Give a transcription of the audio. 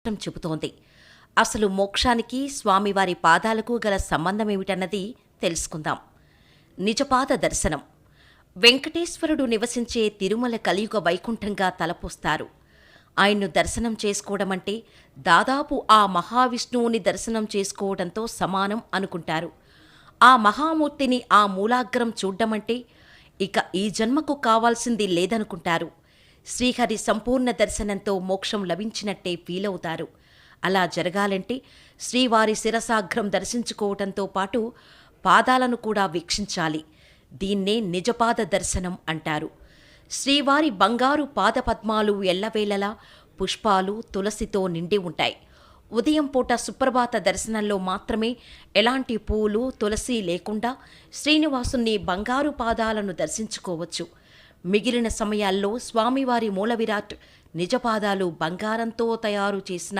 చెబుతోంది. అసలు మోక్షానికి స్వామివారి పాదాలకు గల సంబంధమేమిటన్నది తెలుసుకుందాం. నిజపాద దర్శనం. వెంకటేశ్వరుడు నివసించే తిరుమల కలియుగ వైకుంఠంగా తలపోస్తారు. ఆయన్ను దర్శనం చేసుకోవడమంటే దాదాపు ఆ మహావిష్ణువుని దర్శనం చేసుకోవడంతో సమానం అనుకుంటారు. ఆ మహామూర్తిని ఆ మూలాగ్రం చూడ్డమంటే ఇక ఈ జన్మకు కావాల్సింది లేదనుకుంటారు. శ్రీహరి సంపూర్ణ దర్శనంతో మోక్షం లభించినట్టే ఫీలవుతారు. అలా జరగాలంటే శ్రీవారి శిరసాగ్రం దర్శించుకోవటంతో పాటు పాదాలను కూడా వీక్షించాలి. దీన్నే నిజపాద దర్శనం అంటారు. శ్రీవారి బంగారు పాదపద్మాలు ఎల్లవేళలా పుష్పాలు, తులసితో నిండి ఉంటాయి. ఉదయం పూట సుప్రభాత దర్శనంలో మాత్రమే ఎలాంటి పూలు, తులసి లేకుండా శ్రీనివాసుని బంగారు పాదాలను దర్శించుకోవచ్చు. మిగిలిన సమయాల్లో స్వామివారి మూలవిరాట్ నిజపాదాలు బంగారంతో తయారు చేసిన